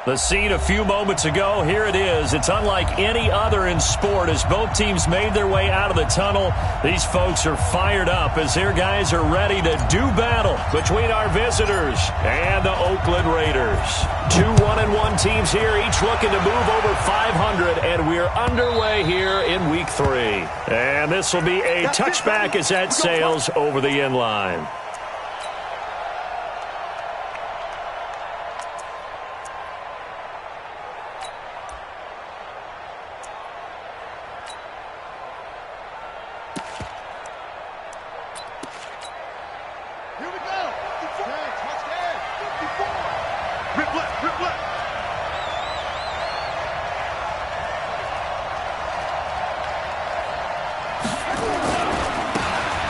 The scene a few moments ago, here it is. It's unlike any other in sport as both teams made their way out of the tunnel. These folks are fired up as their guys are ready to do battle between our visitors and the Oakland Raiders. Two 1-1 teams here, each looking to move over 500, and we're underway here in Week 3. And this will be a touchback as that sails over the end line.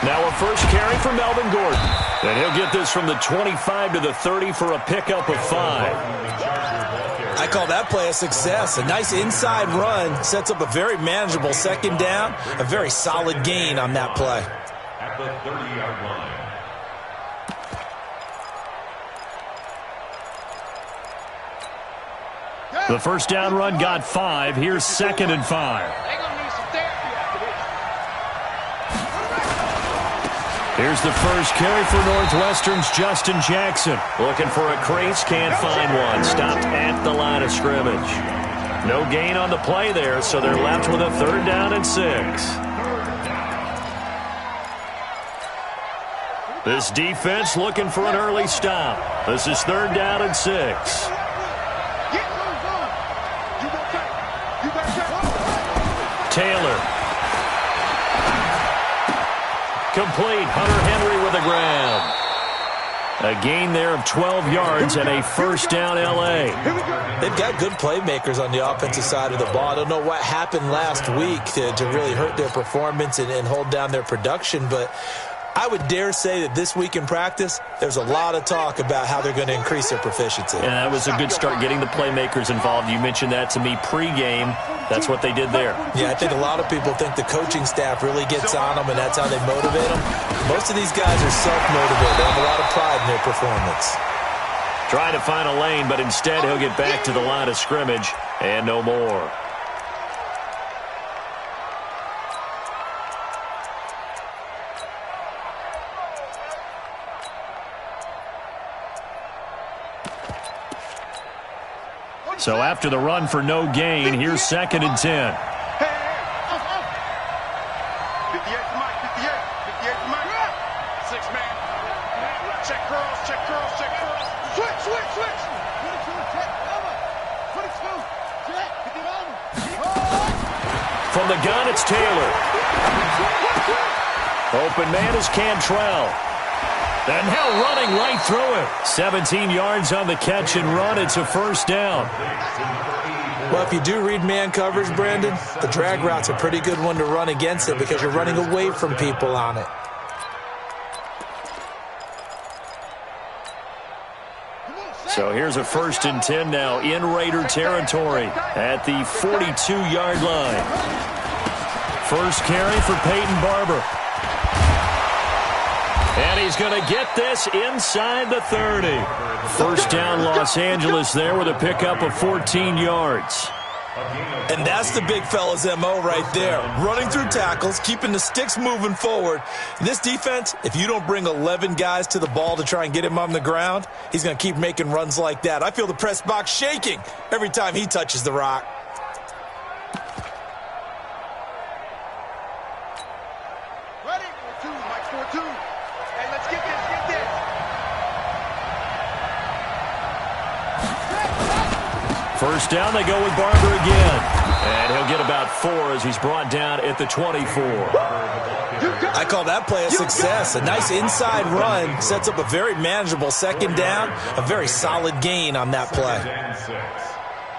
Now a first carry for Melvin Gordon. And he'll get this from the 25 to the 30 for a pickup of 5. I call that play a success. A nice inside run sets up a very manageable second down. A very solid gain on that play. At the 30-yard line. The first down run got 5. Here's 2nd and 5. Here's the first carry for Northwestern's Justin Jackson. Looking for a crease, can't find one. Stopped at the line of scrimmage. No gain on the play there, so they're left with a 3rd down and 6. This defense looking for an early stop. This is 3rd down and 6. Taylor. Complete. Hunter Henry with a grab. A gain there of 12 yards and a first down L.A. They've got good playmakers on the offensive side of the ball. I don't know what happened last week to really hurt their performance and hold down their production, but I would dare say that this week in practice, there's a lot of talk about how they're going to increase their proficiency. Yeah, that was a good start getting the playmakers involved. You mentioned that to me pregame. That's what they did there. Yeah, I think a lot of people think the coaching staff really gets on them, and that's how they motivate them. Most of these guys are self-motivated. They have a lot of pride in their performance. Trying to find a lane, but instead he'll get back to the line of scrimmage and no more. So after the run for no gain, here's 2nd and 10. 58 to Mike, 58 to Mike. 6 man. Check curls, check curls, check curls. Switch, switch, switch. 22, check. From the gun, it's Taylor. Open man is Cantrell. And now running right through it. 17 yards on the catch and run. It's a first down. Well, if you do read man coverage, Brandon, the drag route's a pretty good one to run against it because you're running away from people on it. So here's a 1st and 10 now in Raider territory at the 42-yard line. First carry for Peyton Barber. And he's going to get this inside the 30. First down Los Angeles there with a pickup of 14 yards. And that's the big fella's MO right there. Running through tackles, keeping the sticks moving forward. This defense, if you don't bring 11 guys to the ball to try and get him on the ground, he's going to keep making runs like that. I feel the press box shaking every time he touches the rock. Ready? 4-2, Mike, 4-2. Hey, let's get this, get this. First down, they go with Barber again. And he'll get about 4 as he's brought down at the 24. I call that play a success. A nice inside run sets up a very manageable second down. A very solid gain on that play.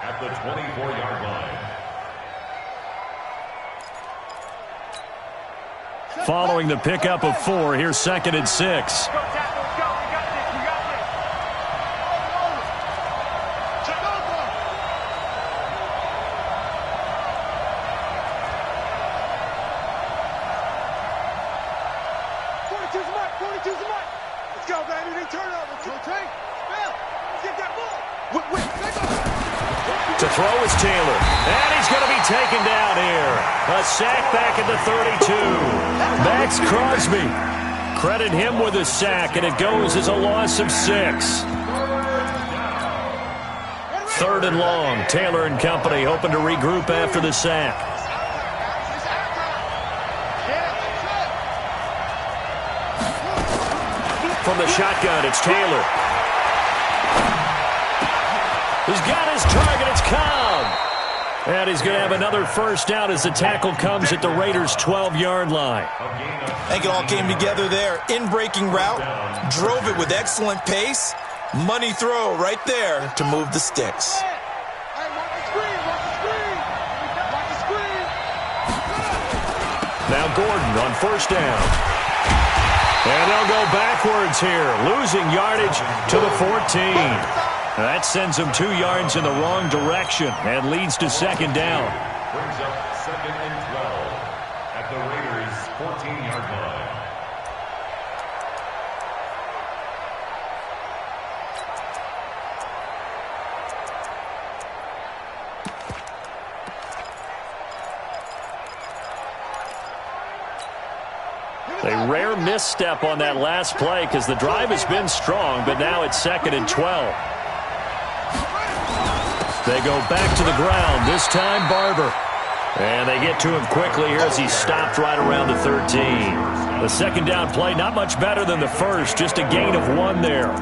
At the 24-yard line. Following the pickup of 4, here's 2nd and 6. To throw is Taylor. And he's going to be taken down here. A sack back at the 32. Max Crosby. Credit him with a sack, and it goes as a loss of 6. 3rd and long. Taylor and company hoping to regroup after the sack. From the shotgun, it's Taylor. He's got his target. It's Cobb. And he's going to have another first down as the tackle comes at the Raiders' 12-yard line. I think it all came together there. In-breaking route, drove it with excellent pace. Money throw right there to move the sticks. Now Gordon on first down. And they'll go backwards here, losing yardage to the 14. That sends them 2 yards in the wrong direction and leads to second down. Brings up 2nd and 12 at the Raiders' 14-yard line. A rare misstep on that last play because the drive has been strong, but now it's 2nd and 12. They go back to the ground, this time Barber. And they get to him quickly here as he stopped right around the 13. The second down play, not much better than the first, just a gain of 1 there.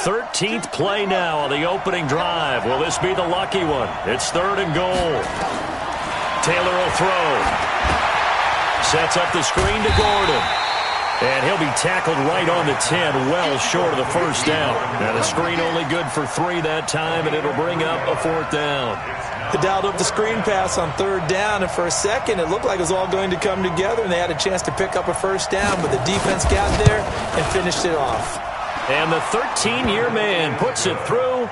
13th play now on the opening drive. Will this be the lucky one? It's 3rd and goal. Taylor will throw. Sets up the screen to Gordon. And he'll be tackled right on the 10, well short of the first down. Now the screen only good for 3 that time, and it'll bring up a 4th down. They dialed up the screen pass on 3rd down, and for a second it looked like it was all going to come together, and they had a chance to pick up a first down, but the defense got there and finished it off. And the 13-year man puts it through.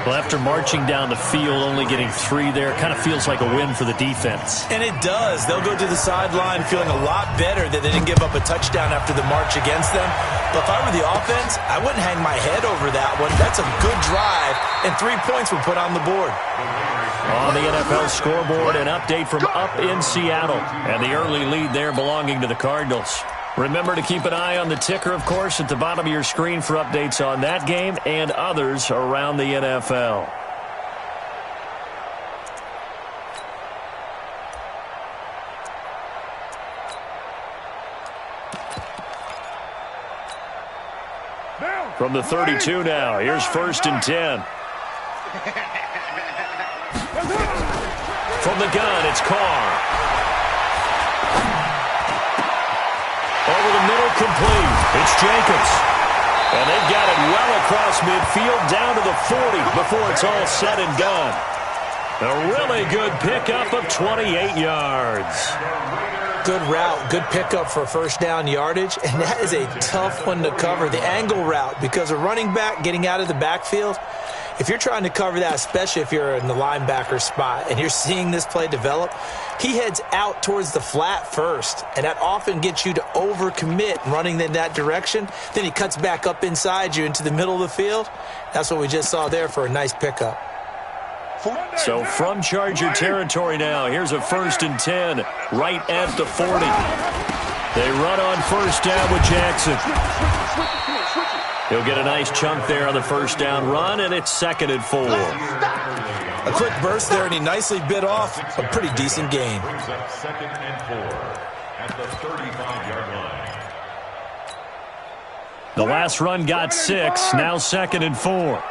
Well, after marching down the field, only getting 3 there, kind of feels like a win for the defense. And it does. They'll go to the sideline feeling a lot better that they didn't give up a touchdown after the march against them. But if I were the offense, I wouldn't hang my head over that one. That's a good drive, and 3 points were put on the board. On the NFL scoreboard, an update from up in Seattle. And the early lead there belonging to the Cardinals. Remember to keep an eye on the ticker, of course, at the bottom of your screen for updates on that game and others around the NFL. From the 32 now, here's 1st and 10. From the gun, it's Carr. Over the middle, complete. It's Jacobs. And they've got it well across midfield down to the 40 before it's all said and done. A really good pickup of 28 yards. Good route, good pickup for first down yardage, and that is a tough one to cover, the angle route, because a running back getting out of the backfield, if you're trying to cover that, especially if you're in the linebacker spot and you're seeing this play develop, he heads out towards the flat first, and that often gets you to overcommit running in that direction. Then he cuts back up inside you into the middle of the field. That's what we just saw there for a nice pickup. So from Charger territory now, here's a 1st and 10 right at the 40. They run on first down with Jackson. He'll get a nice chunk there on the first down run, and it's 2nd and 4. A quick burst there, and he nicely bit off a pretty decent gain. Brings up 2nd and 4 at the 35-yard line. The last run got 6, now 2nd and 4.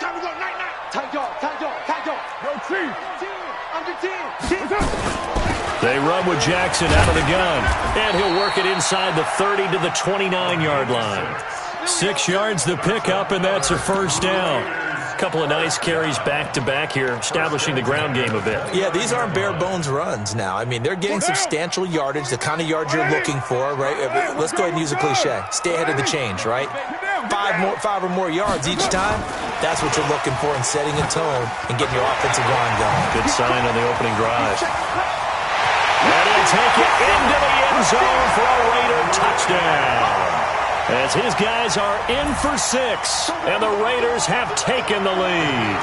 They run with Jackson out of the gun, and he'll work it inside the 30 to the 29-yard line. 6 yards the pickup, and that's a first down. A couple of nice carries back-to-back here, establishing the ground game a bit. Yeah, these aren't bare-bones runs now. I mean, they're getting substantial yardage, the kind of yards you're looking for, right? Let's go ahead and use a cliche. Stay ahead of the change, right? 5 or more yards each time, that's what you're looking for in setting a tone and getting your offensive line going. Good sign on the opening drive. And he'll take it into the end zone for a Raider touchdown. as his guys are in for 6, and the Raiders have taken the lead.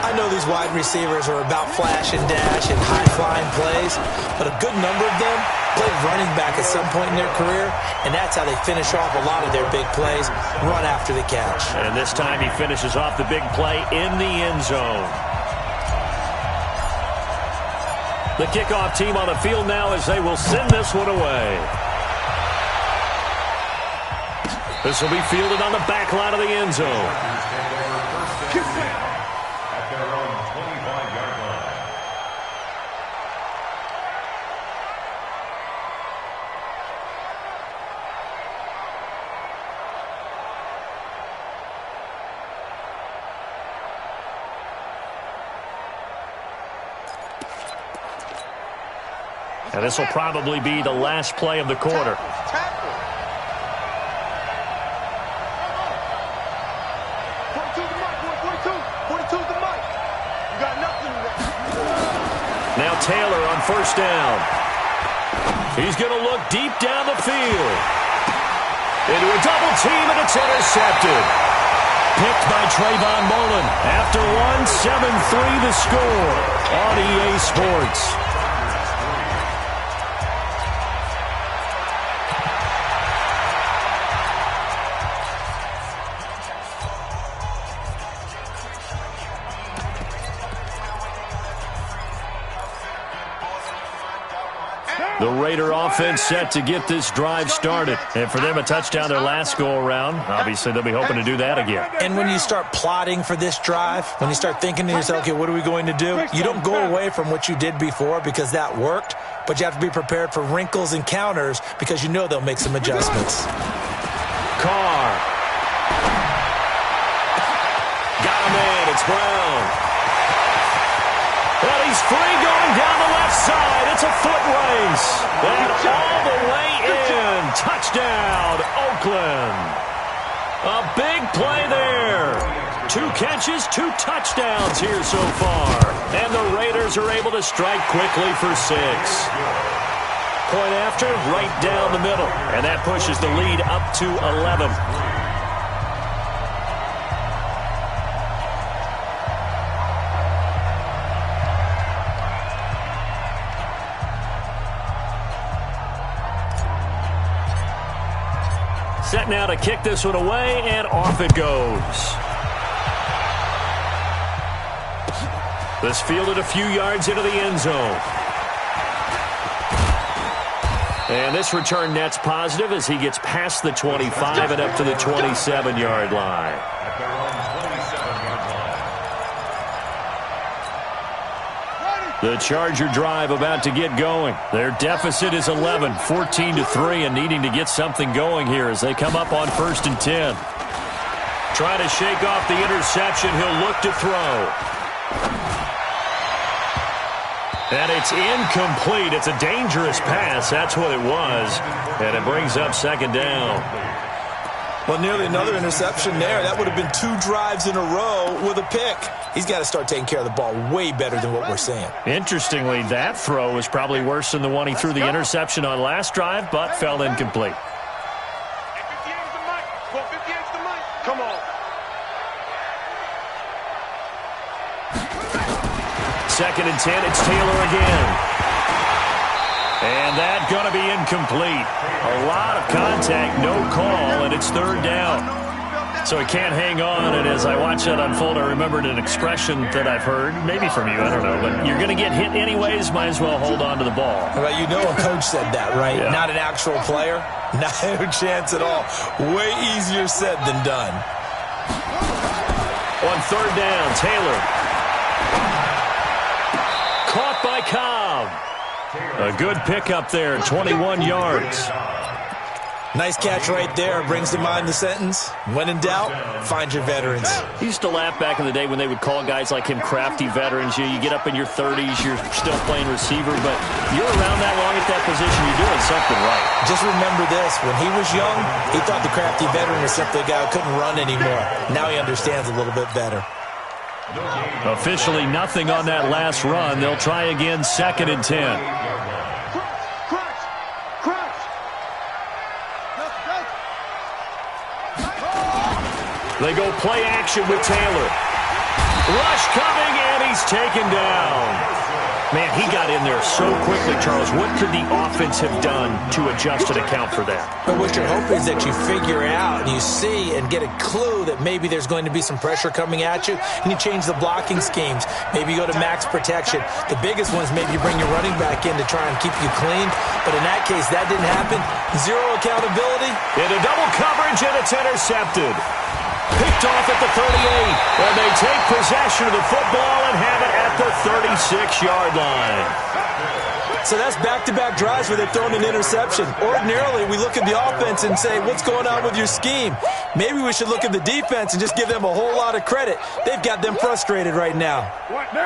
I know these wide receivers are about flash and dash and high-flying plays, but a good number of them played running back at some point in their career, and that's how they finish off a lot of their big plays, run after the catch. And this time he finishes off the big play in the end zone. The kickoff team on the field now as they will send this one away. This will be fielded on the back line of the end zone. At their own 25-yard line. And this will probably be the last play of the quarter. Now Taylor on first down. He's going to look deep down the field. Into a double team, and it's intercepted. Picked by Trayvon Mullen. After 1, 7-3 the score on EA Sports. The Raider offense set to get this drive started. And for them, a touchdown their last go-around. Obviously, they'll be hoping to do that again. And when you start plotting for this drive, when you start thinking to yourself, okay, what are we going to do? You don't go away from what you did before because that worked, but you have to be prepared for wrinkles and counters because you know they'll make some adjustments. Carr. Got him in. It's Brown. Well, he's free going down the left side. It's a foot race. And all the way in. Touchdown, Oakland. A big play there. 2 catches, 2 touchdowns here so far. And the Raiders are able to strike quickly for 6. Point after, right down the middle. And that pushes the lead up to 11. Set now to kick this one away, and off it goes. This fielded a few yards into the end zone. And this return net's positive as he gets past the 25 and up to the 27-yard line. At their own 27-yard line. The Charger drive about to get going. Their deficit is 11, 14-3, and needing to get something going here as they come up on 1st and 10. Trying to shake off the interception. He'll look to throw. And it's incomplete. It's a dangerous pass. That's what it was. And it brings up 2nd down. Well, nearly another interception there. That would have been 2 drives in a row with a pick. He's got to start taking care of the ball way better than what we're seeing. Interestingly, that throw was probably worse than the one he threw the interception on last drive, but fell incomplete. Come on. 2nd and 10, it's Taylor again. And that's going to be incomplete. A lot of contact, no call, and it's 3rd down. So he can't hang on, and as I watch that unfold, I remembered an expression that I've heard, maybe from you, I don't know, but you're going to get hit anyways, might as well hold on to the ball. Well, you know a coach said that, right? Yeah. Not an actual player. No chance at all. Way easier said than done. On 3rd down, Taylor. Caught by Cobb. A good pickup there, 21 yards. Nice catch right there. Brings to mind the sentence, when in doubt, find your veterans. He used to laugh back in the day when they would call guys like him crafty veterans. You get up in your 30s, you're still playing receiver, but you're around that long at that position, you're doing something right. Just remember this, when he was young, he thought the crafty veteran was simply a guy who couldn't run anymore. Now he understands a little bit better. Officially nothing on that last run. They'll try again, 2nd and 10. They go play action with Taylor. Rush coming, and he's taken down. Man, he got in there so quickly, Charles. What could the offense have done to adjust and account for that? But what you're hoping is that you figure out and you see and get a clue that maybe there's going to be some pressure coming at you, and you change the blocking schemes. Maybe you go to max protection. The biggest one is maybe you bring your running back in to try and keep you clean. But in that case, that didn't happen. Zero accountability. Into double coverage, and it's intercepted. Picked off at the 38, and they take possession of the football and have it at the 36-yard line. So that's back-to-back drives where they've thrown an interception. Ordinarily, we look at the offense and say, what's going on with your scheme? Maybe we should look at the defense and just give them a whole lot of credit. They've got them frustrated right now.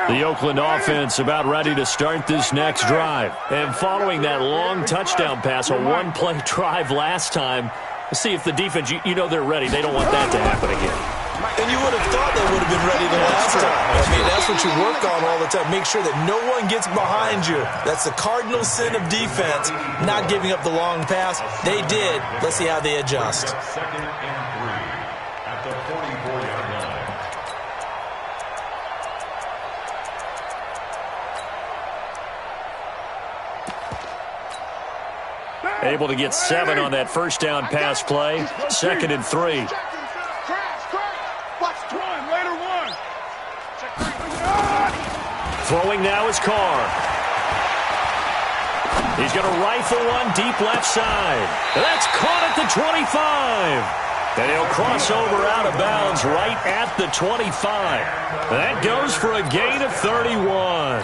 The Oakland offense about ready to start this next drive. And following that long touchdown pass, a one-play drive last time, let's see if the defense, you know they're ready. They don't want that to happen again. And you would have thought they would have been ready the last time. I mean, that's what you work on all the time. Make sure that no one gets behind you. That's the cardinal sin of defense, not giving up the long pass. They did. Let's see how they adjust. Second and 3 at the 44-yard line. Able to get 7 on that first down pass play. Second and 3. Throwing now is Carr. He's going to rifle one deep left side. That's caught at the 25. And he'll cross over out of bounds right at the 25. That goes for a gain of 31.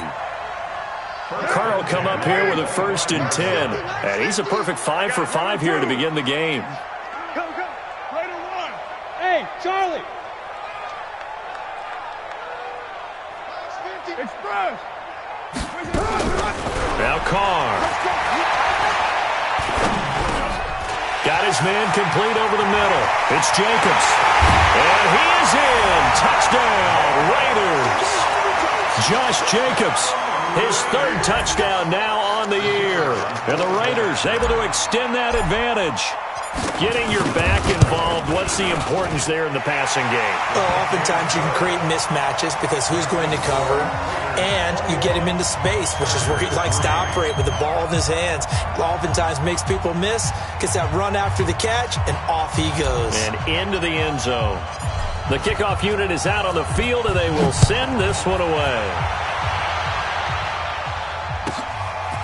Carr will come up here with a 1st and 10. And he's a perfect 5 for 5 here to begin the game. Go. Later one. Hey, Charlie. Express. Now Carr. Got his man complete over the middle. It's Jacobs. And he is in. Touchdown, Raiders. Josh Jacobs, his 3rd touchdown now on the year. And the Raiders able to extend that advantage. Getting your back involved, what's the importance there in the passing game? Well, oftentimes you can create mismatches because who's going to cover, and you get him into space, which is where he likes to operate with the ball in his hands. Oftentimes makes people miss, gets that run after the catch, and off he goes. And into the end zone. The kickoff unit is out on the field, and they will send this one away.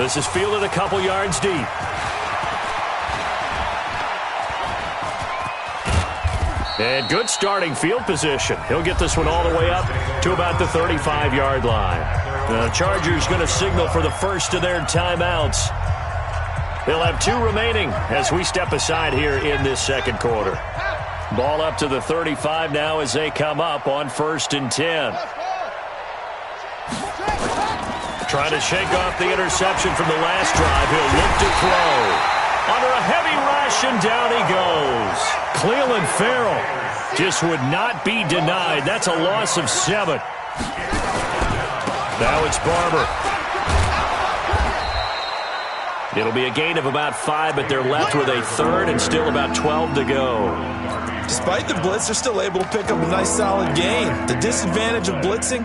This is fielded a couple yards deep. And good starting field position. He'll get this one all the way up to about the 35-yard line. The Chargers going to signal for the first of their timeouts. They'll have 2 remaining as we step aside here in this second quarter. Ball up to the 35 now as they come up on 1st and 10. Trying to shake off the interception from the last drive. He'll look to throw. Under a heavy rush, and down he goes. Cleveland Farrell just would not be denied. That's a loss of 7. Now it's Barber. It'll be a gain of about 5, but they're left with a 3rd and still about 12 to go. Despite the blitz, they're still able to pick up a nice solid gain. The disadvantage of blitzing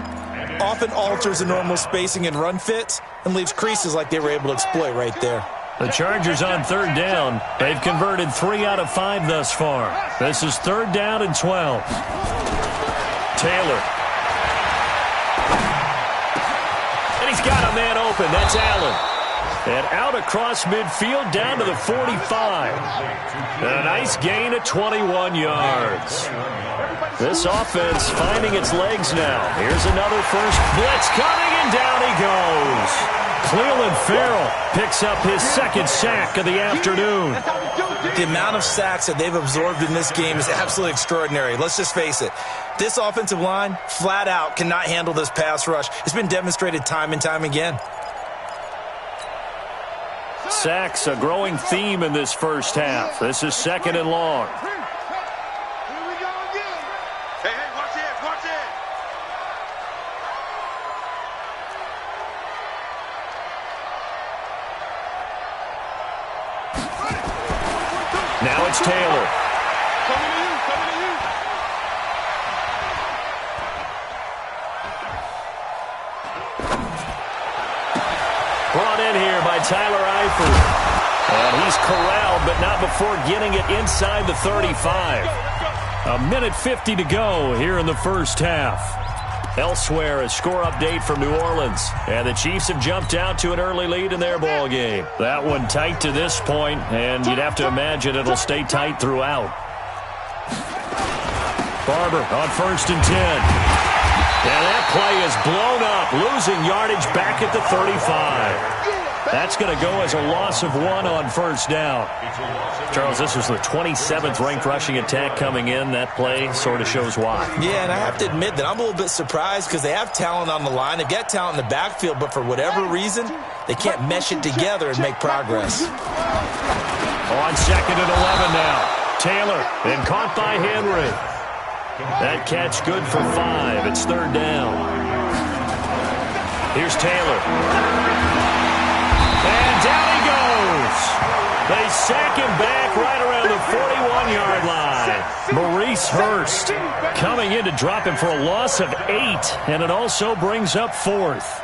often alters the normal spacing and run fits and leaves creases like they were able to exploit right there. The Chargers on 3rd down. They've converted 3 out of 5 thus far. This is 3rd down and 12. Taylor. And he's got a man open. That's Allen. And out across midfield down to the 45. A nice gain of 21 yards. This offense finding its legs now. Here's another first blitz coming, and down he goes. Cleveland Farrell picks up his 2nd sack of the afternoon. The amount of sacks that they've absorbed in this game is absolutely extraordinary. Let's just face it. This offensive line, flat out, cannot handle this pass rush. It's been demonstrated time and time again. Sacks, a growing theme in this first half. This is 2nd and long. Now it's Taylor. Tyler Eifert. And he's corralled, but not before getting it inside the 35. A minute 50 to go here in the first half. Elsewhere, a score update from New Orleans. And the Chiefs have jumped out to an early lead in their ball game. That one tight to this point, and you'd have to imagine it'll stay tight throughout. Barber on 1st and 10. And that play is blown up, losing yardage back at the 35. That's going to go as a loss of 1 on first down. Charles, this was the 27th ranked rushing attack coming in. That play sort of shows why. Yeah, and I have to admit that I'm a little bit surprised because they have talent on the line. They've got talent in the backfield, but for whatever reason, they can't mesh it together and make progress. On 2nd and 11 now. Taylor, and caught by Henry. That catch good for 5. It's 3rd down. Here's Taylor. And down he goes. They sack him back right around the 41-yard line. Maurice Hurst coming in to drop him for a loss of 8, and it also brings up 4th.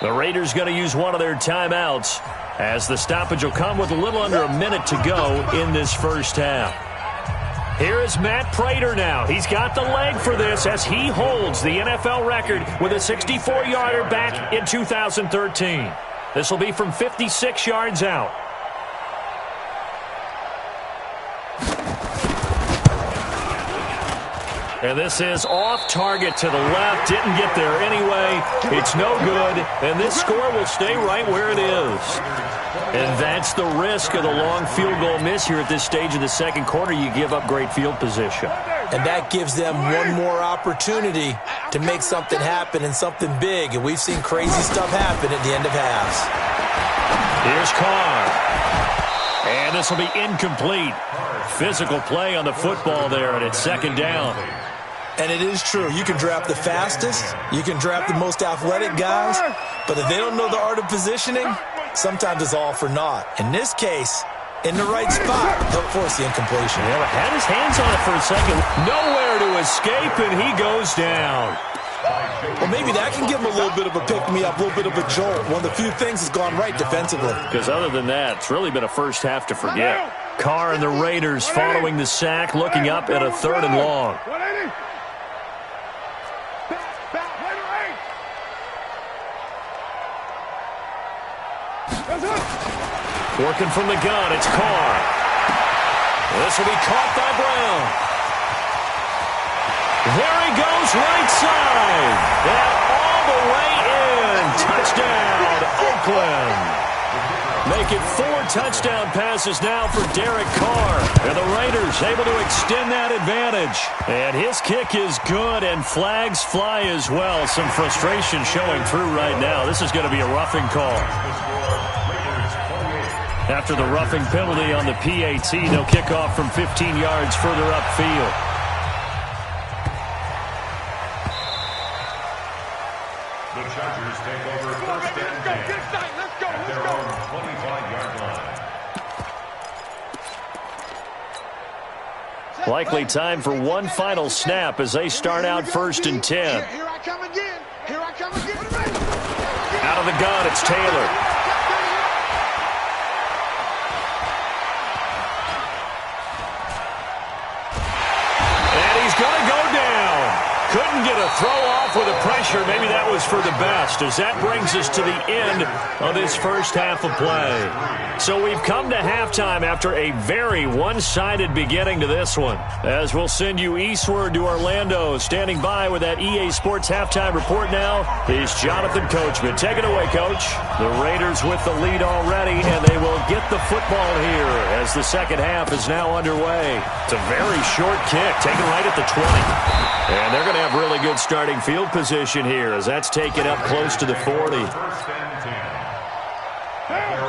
The Raiders going to use one of their timeouts as the stoppage will come with a little under a minute to go in this first half. Here is Matt Prater now. He's got the leg for this as he holds the NFL record with a 64-yarder back in 2013. This will be from 56 yards out. And this is off target to the left. Didn't get there anyway. It's no good. And this score will stay right where it is. And that's the risk of the long field goal miss here at this stage of the second quarter. You give up great field position. And that gives them one more opportunity to make something happen and something big. And we've seen crazy stuff happen at the end of halves. Here's Carr. And this will be incomplete. Physical play on the football there, and it's 2nd down. And it is true. You can draft the fastest. You can draft the most athletic guys. But if they don't know the art of positioning, sometimes it's all for naught. In this case, in the right spot, he'll force the incompletion. Yeah, had his hands on it for a second. Nowhere to escape, and he goes down. Well, maybe that can give him a little bit of a pick-me-up, a little bit of a jolt. One of the few things that's gone right defensively. Because other than that, it's really been a first half to forget. Carr and the Raiders following the sack, looking up at a 3rd and long. Working from the gun, it's Carr. This will be caught by Brown. There he goes, right side. And all the way in. Touchdown, Oakland. Make it 4 touchdown passes now for Derek Carr. And the Raiders able to extend that advantage. And his kick is good, and flags fly as well. Some frustration showing through right now. This is going to be a roughing call. After the roughing penalty on the PAT, they'll kick off from 15 yards further upfield. The Chargers take over 1st and 10 at their own 25-yard line. Likely time for one final snap as they start out 1st and 10. Here I come again. Here I come again. Out of the gun, it's Taylor. Going to go down. Couldn't get a throw off with the pressure. Maybe that was for the best, as that brings us to the end of this first half of play. So we've come to halftime after a very one-sided beginning to this one. As we'll send you eastward to Orlando. Standing by with that EA Sports halftime report now is Jonathan Coachman. Take it away, Coach. The Raiders with the lead already, and they will get the football here as the second half is now underway. It's a very short kick, taken right at the 20. And they're going to have really good starting field position here as that's taken up close to the 40.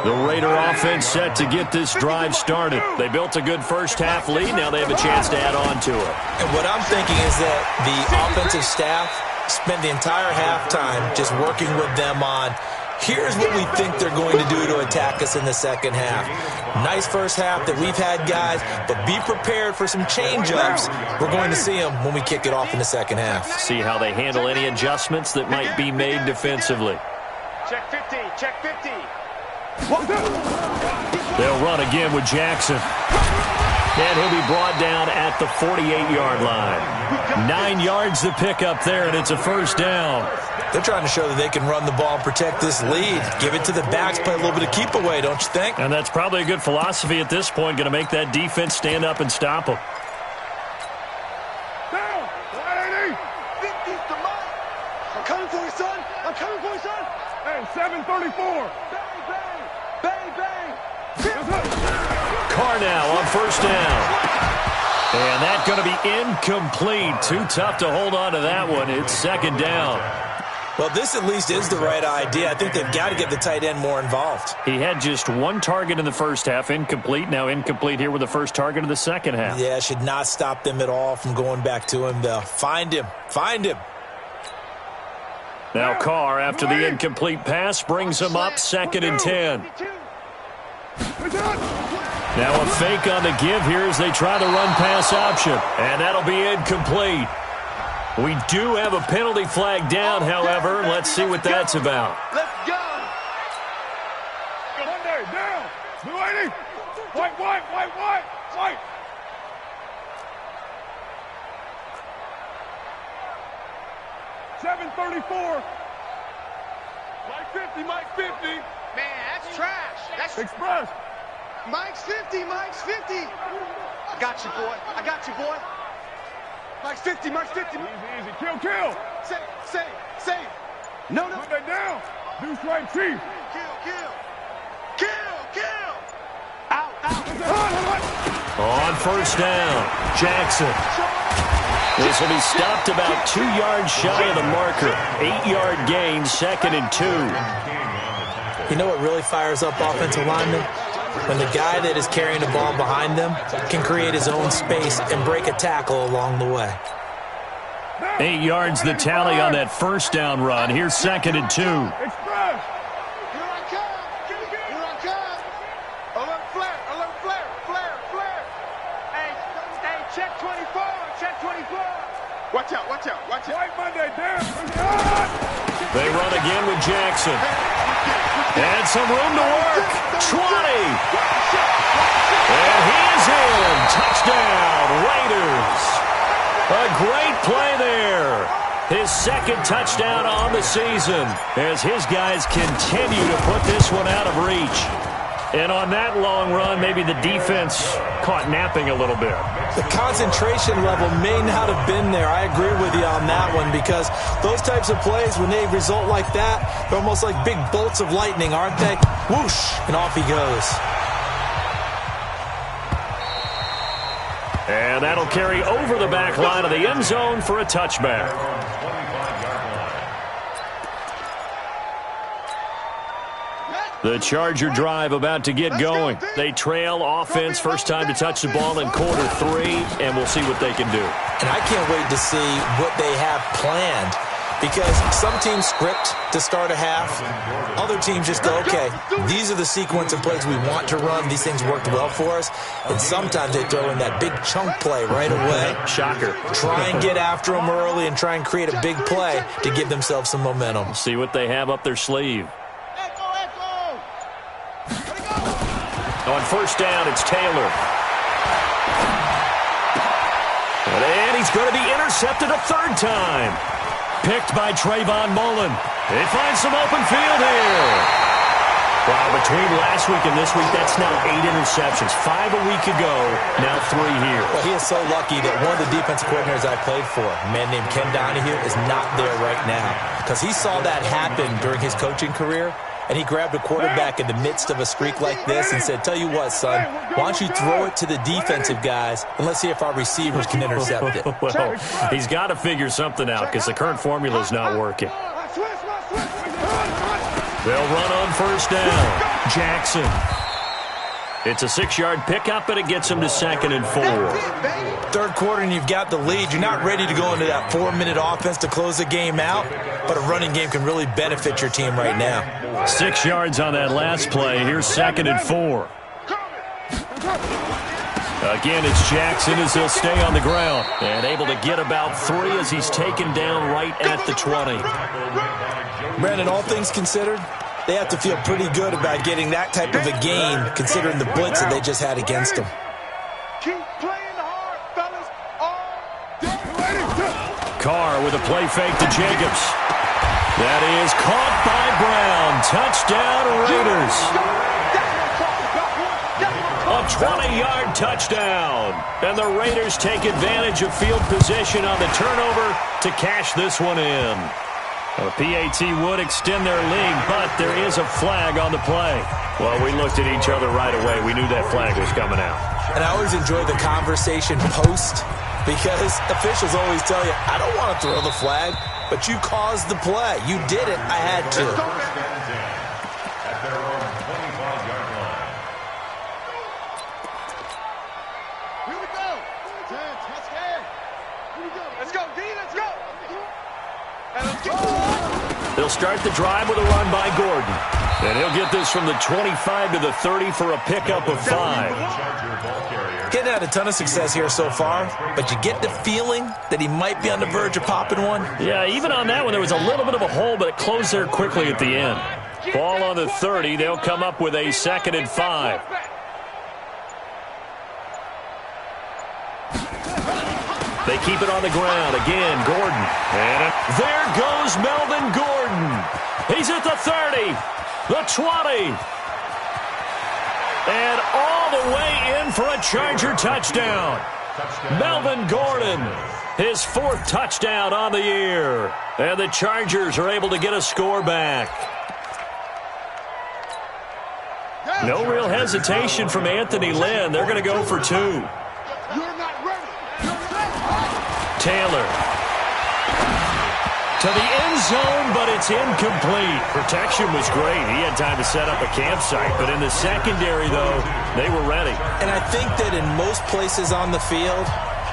The Raider offense set to get this drive started. They built a good first half lead. Now they have a chance to add on to it. And what I'm thinking is that the offensive staff spent the entire halftime just working with them on Here's what we think they're going to do to attack us in the second half. Nice first half that we've had, guys, but be prepared for some change-ups. We're going to see them when we kick it off in the second half. See how they handle any adjustments that might be made defensively. Check 50, check 50. They'll run again with Jackson. And he'll be brought down at the 48-yard line. 9 yards to pick up there, and it's a first down. They're trying to show that they can run the ball and protect this lead. Give it to the backs, play a little bit of keep away, don't you think? And that's probably a good philosophy at this point, going to make that defense stand up and stop them. Down, 180. 50's to Mike. I'm coming for you, son. I'm coming for you, son. Hey, 734. Bang, bang. Bang, bang. Carr now on first down. And that's going to be incomplete. Too tough to hold on to that one. It's second down. Well, this at least is the right idea. I think they've got to get the tight end more involved. He had just one target in the first half, incomplete. Now incomplete here with the first target of the second half. Yeah, should not stop them at all from going back to him, though. Find him. Find him. Now Carr, after the incomplete pass, brings him up 2nd and 10. Now a fake on the give here as they try the run-pass option. And that'll be incomplete. We do have a penalty flag down, however. Let's see what that's about. Let's go. Monday, down. 280. White, white, white, white, white. $734. Mike 50, Mike 50. Man, that's trash. That's Express. Mike's 50, Mike's 50. I got you, boy. I got you, boy. Mike's 50, Mike's 50. Easy, easy. Kill, kill. Save. No. Monday down. Do strike chief. Kill. Out. On first down, Jackson. This will be stopped about 2 yards shy of the marker. 8-yard gain, 2nd and 2. You know what really fires up offensive linemen? When the guy that is carrying the ball behind them can create his own space and break a tackle along the way. 8 yards the tally on that first down run. Here's 2nd and 2. Express. Here I come. Alert flare. Hey, check 24. Watch out. White Monday down. They run again with Jackson. And some room to work. 20. And he is in. Touchdown, Raiders. A great play there. His 2nd touchdown on the season as his guys continue to put this one out of reach. And on that long run, maybe the defense caught napping a little bit. The concentration level may not have been there. I agree with you on that one because those types of plays, when they result like that, they're almost like big bolts of lightning, aren't they? Whoosh, and off he goes. And that'll carry over the back line of the end zone for a touchback. The Charger drive about to get going. They trail offense, first time to touch the ball in quarter 3, and we'll see what they can do. And I can't wait to see what they have planned because some teams script to start a half. Other teams just go, okay, these are the sequence of plays we want to run. These things worked well for us. And sometimes they throw in that big chunk play right away. Shocker. Try and get after them early and try and create a big play to give themselves some momentum. See what they have up their sleeve. On first down, it's Taylor. And he's going to be intercepted a 3rd time. Picked by Trayvon Mullen. They find some open field here. Wow, between last week and this week, that's now 8 interceptions. 5 a week ago, now 3 here. Well, he is so lucky that one of the defensive coordinators I played for, a man named Ken Donahue, is not there right now. Because he saw that happen during his coaching career. And he grabbed a quarterback in the midst of a streak like this and said, tell you what, son, why don't you throw it to the defensive guys, and let's see if our receivers can intercept it. Well, he's got to figure something out because the current formula is not working. They'll run on first down. Jackson. It's a 6-yard pickup, but it gets him to 2nd and 4. Third quarter, and you've got the lead. You're not ready to go into that 4-minute offense to close the game out, but a running game can really benefit your team right now. 6 yards on that last play. Here's 2nd and 4. Again, it's Jackson as he'll stay on the ground. And able to get about 3 as he's taken down right at the 20. Brandon, all things considered, they have to feel pretty good about getting that type of a gain, considering the blitz that they just had against them. Keep playing hard, fellas. All day. Carr with a play fake to Jacobs. That is caught by Brown. Touchdown, Raiders. A 20-yard touchdown. And the Raiders take advantage of field position on the turnover to cash this one in. A PAT would extend their lead, but there is a flag on the play. Well, we looked at each other right away. We knew that flag was coming out. And I always enjoy the conversation post, because officials always tell you, I don't want to throw the flag, but you caused the play. You did it. I had to. At their own 25-yard line. Here we go. Let's go. Let's go, D. Let's go. And let's go. They'll start the drive with a run by Gordon. And he'll get this from the 25 to the 30 for a pickup of 5. Getting had a ton of success here so far, but you get the feeling that he might be on the verge of popping one. Yeah, even on that one, there was a little bit of a hole, but it closed there quickly at the end. Ball on the 30. They'll come up with a 2nd and 5. They keep it on the ground. Again, Gordon. And there goes Melvin Gordon. He's at the 30, the 20. And all the way in for a Charger touchdown. Melvin Gordon, his 4th touchdown on the year. And the Chargers are able to get a score back. No real hesitation from Anthony Lynn. They're going to go for 2. You're not ready. Taylor to the end zone, but it's incomplete. Protection was great. He had time to set up a campsite, but in the secondary, though, they were ready. And I think that in most places on the field,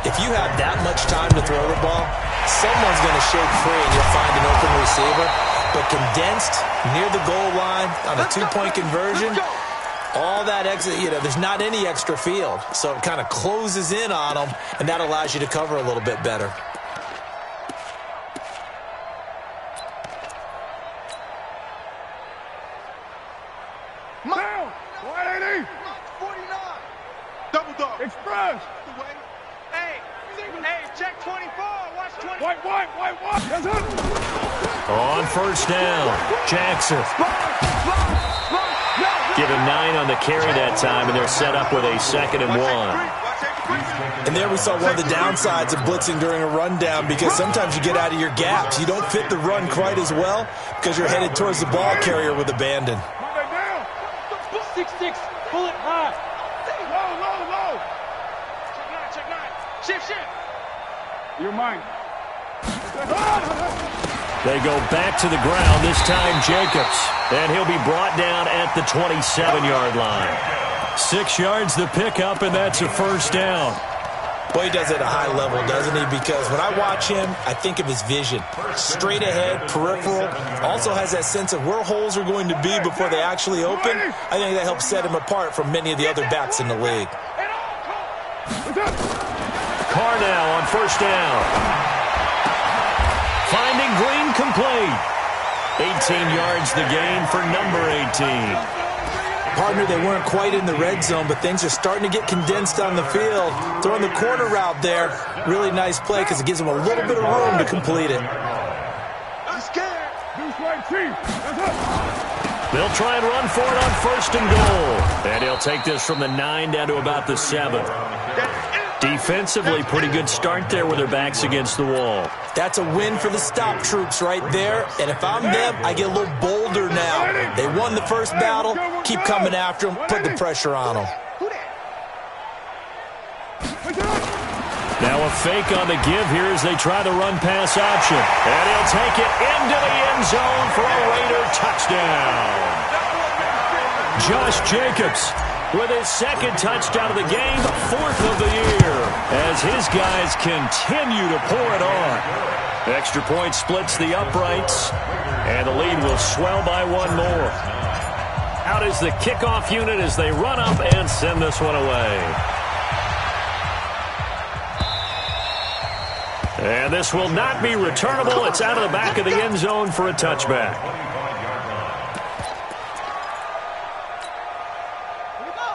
if you have that much time to throw the ball, someone's going to shake free and you'll find an open receiver. But condensed near the goal line on a 2-point conversion, all that exit, there's not any extra field. So it kind of closes in on them, and that allows you to cover a little bit better. Down. 180. 49. Double dog. Express. Hey, check 24. Watch 24. White. Yes, sir. On first down, Jackson. Give him 9 on the carry that time, and they're set up with a 2nd and 1. And there we saw one of the downsides of blitzing during a rundown, because sometimes you get out of your gaps. You don't fit the run quite as well because you're headed towards the ball carrier with abandon. 6-6. Pull it high. Low. Check 9. Shift. You're mine. They go back to the ground, this time Jacobs. And he'll be brought down at the 27-yard line. 6 yards the pickup, and that's a first down. Boy, he does it at a high level, doesn't he? Because when I watch him, I think of his vision. Straight ahead, peripheral. Also has that sense of where holes are going to be before they actually open. I think that helps set him apart from many of the other backs in the league. Carr now on first down. Finding Green complete. 18 yards the gain for number 18. Partner, they weren't quite in the red zone, but things are starting to get condensed on the field. Throwing the corner route there, really nice play because it gives them a little bit of room to complete it. They'll try and run for it on first and goal. And he'll take this from the 9 down to about the 7. Defensively, pretty good start there with their backs against the wall. That's a win for the stop troops right there. And if I'm them, I get a little bolder now. They won the first battle. Keep coming after them. Put the pressure on them. Now a fake on the give here as they try the run-pass option. And he'll take it into the end zone for a Raider touchdown. Josh Jacobs with his 2nd touchdown of the game, 4th of the year, as his guys continue to pour it on. Extra point splits the uprights, and the lead will swell by one more. Out is the kickoff unit as they run up and send this one away. And this will not be returnable. It's out of the back of the end zone for a touchback.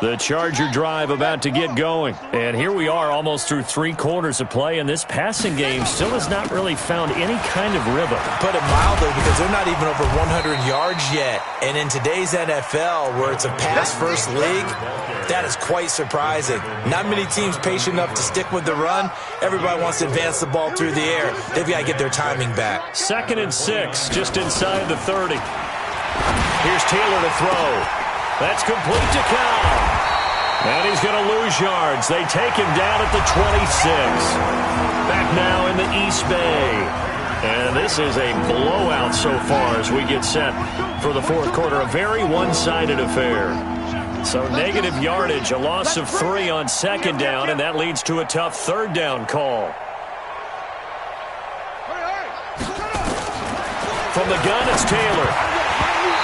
The Charger drive about to get going. And here we are almost through 3 quarters of play, and this passing game still has not really found any kind of rhythm. Put it mildly, because they're not even over 100 yards yet. And in today's NFL, where it's a pass-first league, that is quite surprising. Not many teams patient enough to stick with the run. Everybody wants to advance the ball through the air. They've got to get their timing back. 2nd and 6, just inside the 30. Here's Taylor to throw. That's complete to Cow. And he's going to lose yards. They take him down at the 26. Back now in the East Bay. And this is a blowout so far as we get set for the 4th quarter. A very one-sided affair. So negative yardage, a loss of 3 on 2nd down, and that leads to a tough 3rd down call. From the gun, it's Taylor.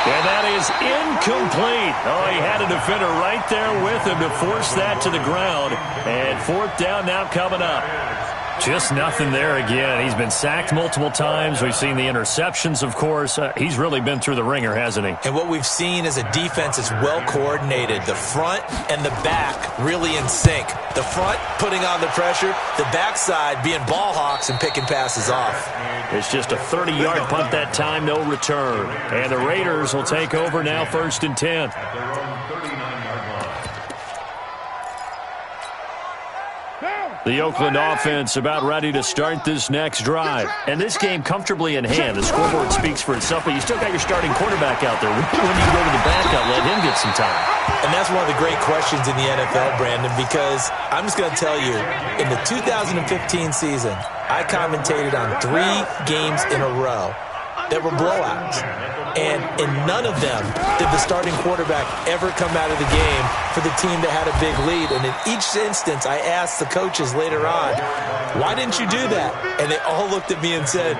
And that is incomplete. Oh, he had a defender right there with him to force that to the ground. And 4th down now coming up. Just nothing there again. He's been sacked multiple times. We've seen the interceptions, of course. He's really been through the ringer, hasn't he? And what we've seen is a defense that's well coordinated. The front and the back really in sync. The front putting on the pressure. The backside being ball hawks and picking passes off. It's just a 30-yard punt that time, no return. And the Raiders will take over now, 1st and 10. The Oakland offense about ready to start this next drive. And this game comfortably in hand. The scoreboard speaks for itself, but you still got your starting quarterback out there. When do you go to the backup? Let him get some time. And that's one of the great questions in the NFL, Brandon, because I'm just going to tell you, in the 2015 season, I commentated on 3 games in a row that were blowouts. And in none of them did the starting quarterback ever come out of the game for the team that had a big lead. And in each instance, I asked the coaches later on, why didn't you do that? And they all looked at me and said,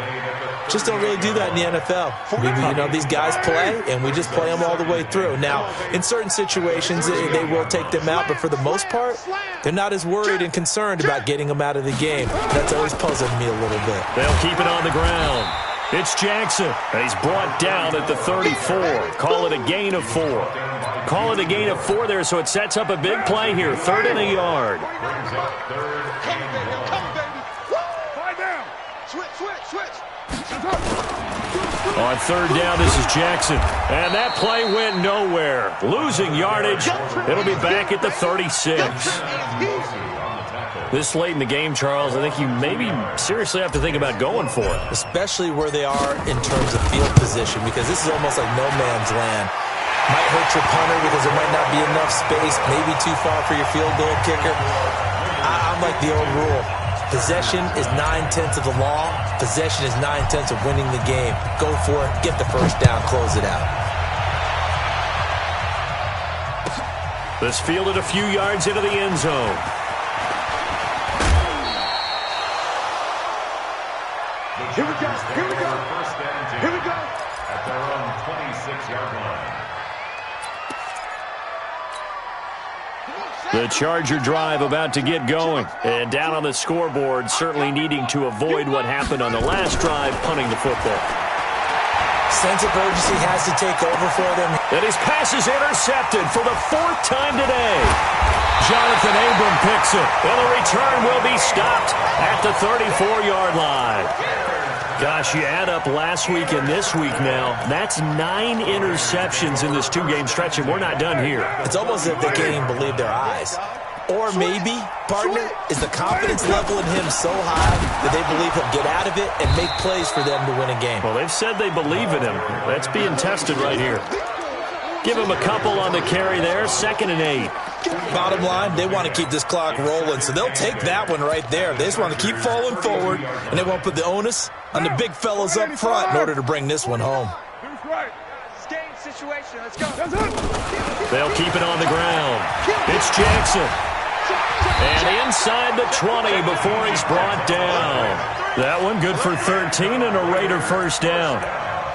just don't really do that in the NFL. You know, these guys play, and we just play them all the way through. Now, in certain situations, they will take them out, but for the most part, they're not as worried and concerned about getting them out of the game. That's always puzzled me a little bit. They'll keep it on the ground. It's Jackson, and he's brought down at the 34. Call it a gain of 4. Call it a gain of 4 there, so it sets up a big play here. 3rd and a yard. On 3rd down, this is Jackson. And that play went nowhere. Losing yardage. It'll be back at the 36. This late in the game, Charles, I think you maybe seriously have to think about going for it. Especially where they are in terms of field position, because this is almost like no man's land. Might hurt your punter because there might not be enough space, maybe too far for your field goal kicker. I'm like the old rule. Possession is 9/10 of the law. Possession is 9/10 of winning the game. Go for it. Get the 1st down. Close it out. This fielded a few yards into the end zone. Here we go. Here we go. Here we go. At their own 26-yard line. The Charger drive about to get going. And down on the scoreboard, certainly needing to avoid what happened on the last drive, punting the football. Sense of urgency has to take over for them. And his pass is intercepted for the 4th time today. Jonathan Abram picks it. And the return will be stopped at the 34-yard line. Gosh, you add up last week and this week now, that's 9 interceptions in this 2-game stretch, and we're not done here. It's almost as if they can't even believe their eyes. Or maybe, partner, is the confidence level in him so high that they believe he'll get out of it and make plays for them to win a game. Well, they've said they believe in him. That's being tested right here. Give him a couple on the carry there, 2nd and 8. Bottom line, they want to keep this clock rolling, so they'll take that one right there. They just want to keep falling forward, and they won't put the onus on the big fellas up front in order to bring this one home. Game situation. Let's go. They'll keep it on the ground. It's Jackson. And inside the 20 before he's brought down. That one good for 13 and a Raider first down.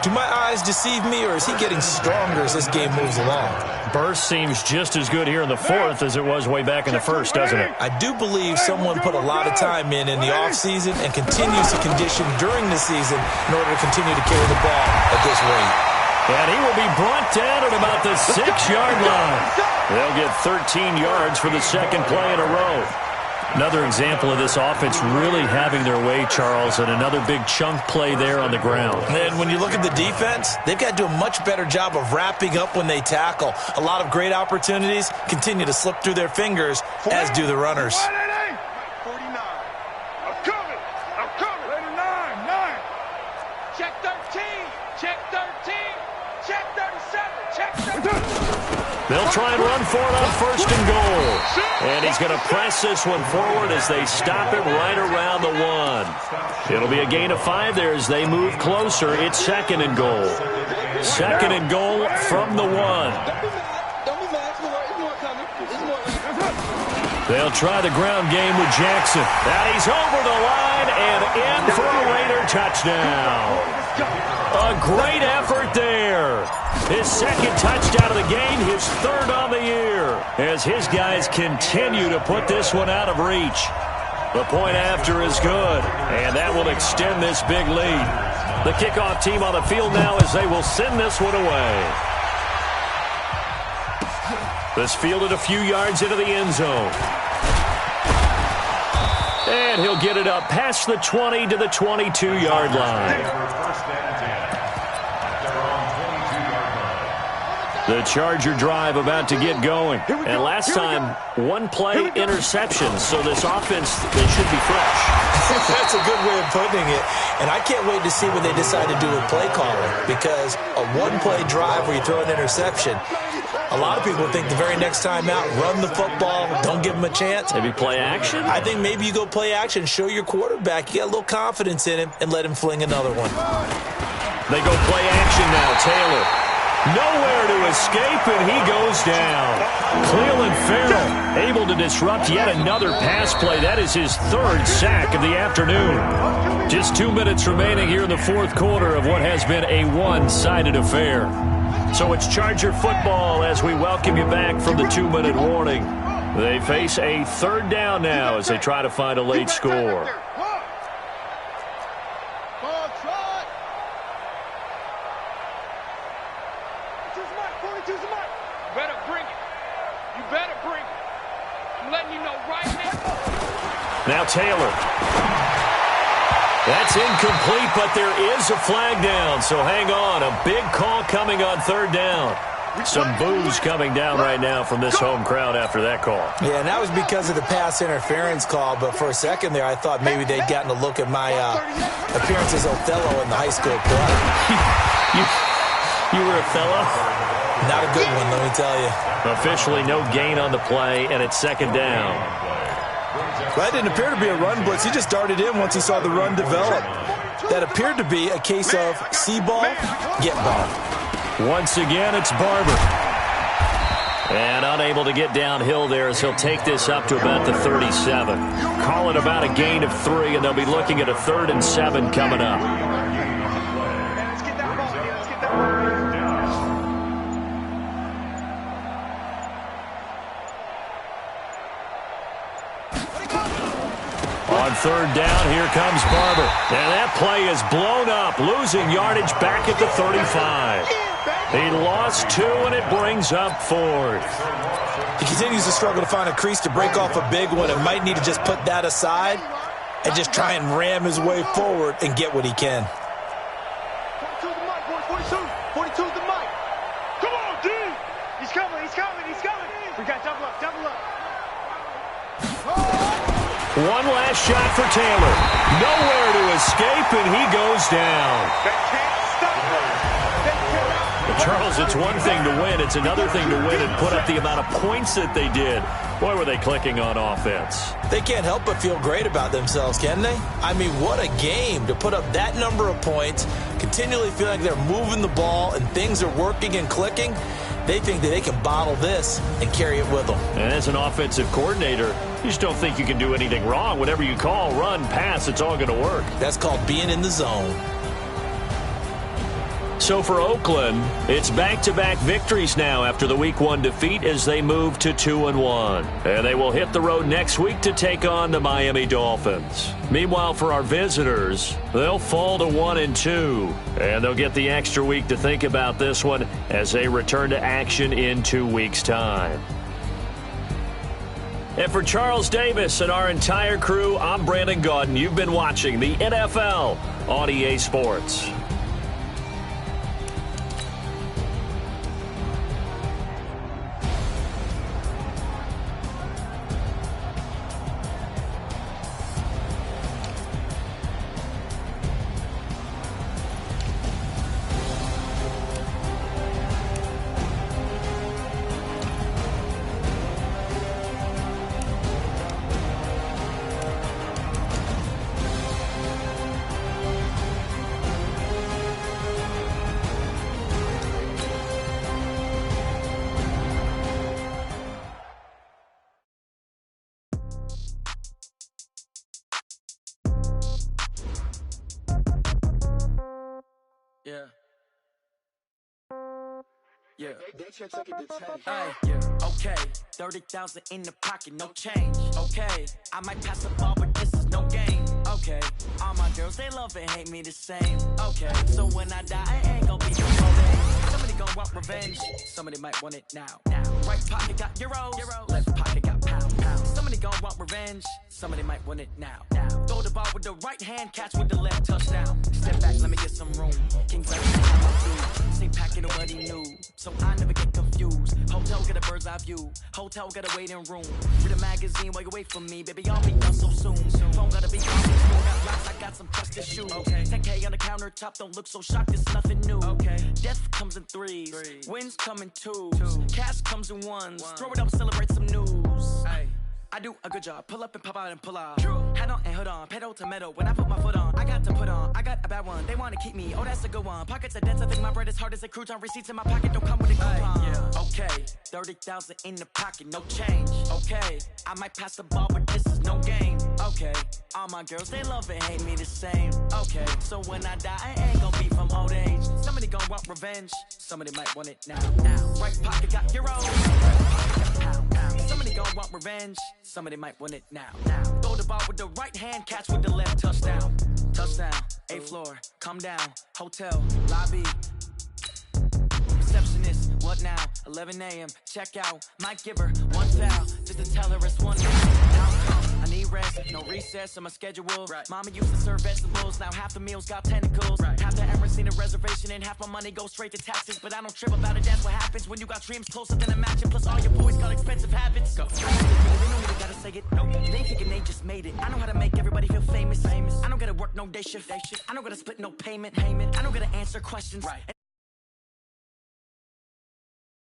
Do my eyes deceive me, or is he getting stronger as this game moves along? Burst seems just as good here in the fourth as it was way back in the first, doesn't it? I do believe someone put a lot of time in the offseason and continues to condition during the season in order to continue to carry the ball at this rate. And he will be brought down at about the 6-yard line. They'll get 13 yards for the second play in a row. Another example of this offense really having their way, Charles, and another big chunk play there on the ground. And when you look at the defense, they've got to do a much better job of wrapping up when they tackle. A lot of great opportunities continue to slip through their fingers, as do the runners. 49. I'm coming. I'm coming. Later 9. Check 13. Check 13. Check 37. Check 37. They'll try and run for it on first and goal. And he's going to press this one forward as they stop it right around the 1. It'll be a gain of 5 there as they move closer. It's second and goal. Second and goal from the 1. They'll try the ground game with Jackson. And he's over the line and in for a Raider touchdown. A great effort there. His second touchdown of the game, his third on the year, as his guys continue to put this one out of reach. The point after is good, and that will extend this big lead. The kickoff team on the field now as they will send this one away. This fielded a few yards into the end zone. And he'll get it up past the 20 to the 22-yard line. The Charger drive about to get going. And last time, one-play interception, so this offense, they should be fresh. That's a good way of putting it. And I can't wait to see what they decide to do with play calling, because a one-play drive where you throw an interception, a lot of people think the very next time out, run the football, don't give them a chance. Maybe play action? I think maybe you go play action, show your quarterback you got a little confidence in him, and let him fling another one. They go play action now. Taylor. Nowhere to escape, and he goes down. Cleveland Farrell able to disrupt yet another pass play. That is his third sack of the afternoon. Just 2 minutes remaining here in the fourth quarter of what has been a one-sided affair. So it's Charger football as we welcome you back from the 2-minute warning. They face a third down now as they try to find a late score. Now Taylor. That's incomplete, but there is a flag down, so hang on. A big call coming on third down. Some boos coming down right now from this home crowd after that call. Yeah, and that was because of the pass interference call, but for a second there I thought maybe they'd gotten a look at my appearance as Othello in the high school play. You were Othello? Not a good one, let me tell you. Officially no gain on the play, and it's second down. That didn't appear to be a run blitz. He just darted in once he saw the run develop. That appeared to be a case of see ball, get ball. Once again, it's Barber. And unable to get downhill there as he'll take this up to about the 37. Call it about a gain of 3, and they'll be looking at a 3rd and 7 coming up. On third down, here comes Barber. And that play is blown up, losing yardage back at the 35. He lost 2, and it brings up 4th. He continues to struggle to find a crease to break off a big one and might need to just put that aside and just try and ram his way forward and get what he can. 42 the mic, boys. 42 the mic. Come on, D. He's coming. We got double up. One last shot for Taylor. Nowhere to escape, and he goes down. They can't stop him. Charles, it's one thing to win. It's another thing to win and put up the amount of points that they did. Boy, were they clicking on offense. They can't help but feel great about themselves, can they? I mean, what a game to put up that number of points, continually feeling like they're moving the ball and things are working and clicking. They think that they can bottle this and carry it with them. And as an offensive coordinator, you just don't think you can do anything wrong. Whatever you call, run, pass, it's all going to work. That's called being in the zone. So for Oakland, it's back-to-back victories now after the Week 1 defeat as they move to 2-1. And they will hit the road next week to take on the Miami Dolphins. Meanwhile, for our visitors, they'll fall to 1-2. And they'll get the extra week to think about this one as they return to action in 2 weeks' time. And for Charles Davis and our entire crew, I'm Brandon Gaudin. You've been watching the NFL on EA Sports. Yeah. Hey, yeah. Okay. 30,000 in the pocket, no change. Okay. I might pass the ball, but this is no game. Okay. All my girls, they love and hate me the same. Okay. So when I die, I ain't gonna be no day. Somebody gon' want revenge. Somebody might want it now. Right pocket got euros. Left pocket got pound. Somebody gon' want revenge. Somebody might want it now. Throw the ball with the right hand, catch with the left, touchdown. Step back, let me get some room. King's like, same packet of what he knew. So I never get confused. Hotel get a bird's eye view. Hotel got a waiting room. Read a magazine while you wait for me. Baby, I'll be done so soon. Phone gotta be on. Got locks, I got some trusted shoes. Okay. 10K on the countertop, don't look so shocked, it's nothing new. Okay. Death comes in threes. Wins come in twos. Cash comes in ones. Throw it up, celebrate some news. Ay. I do a good job. Pull up and pop out and pull out. True. Head on and hood on. Pedal to metal. When I put my foot on, I got to put on. I got a bad one. They want to keep me. Oh, that's a good one. Pockets are dense. I think my bread is hard as a crouton. Receipts in my pocket don't come with a coupon. Yeah. Okay. 30,000 in the pocket. No change. Okay. I might pass the ball, but this is no game. Okay. All my girls, they love and hate me the same. Okay. So when I die, I ain't gonna be from old age. Somebody gonna want revenge. Somebody might want it now. Right pocket got euros. Left pocket got pound. Somebody gonna want revenge. Somebody might want it now. Throw the ball with the right hand, catch with the left, touchdown. Touchdown, 8th floor, come down, hotel, lobby. Receptionist, what now? 11 a.m., check out. Might give her one foul, just to tell her it's one now. How come? I need rest, no recess on my schedule. Right. Mama used to serve vegetables, now half the meals got tentacles. Right. Half the errands seen a reservation and half my money goes straight to taxes. But I don't trip about it, that's what happens when you got dreams closer than a match. And plus all your boys got expensive habits. Go. They don't really gotta say it, nope. They thinking they just made it. I know how to make everybody feel famous. I don't gotta work no day shift. I don't gotta split no payment. I don't gotta answer questions. Right.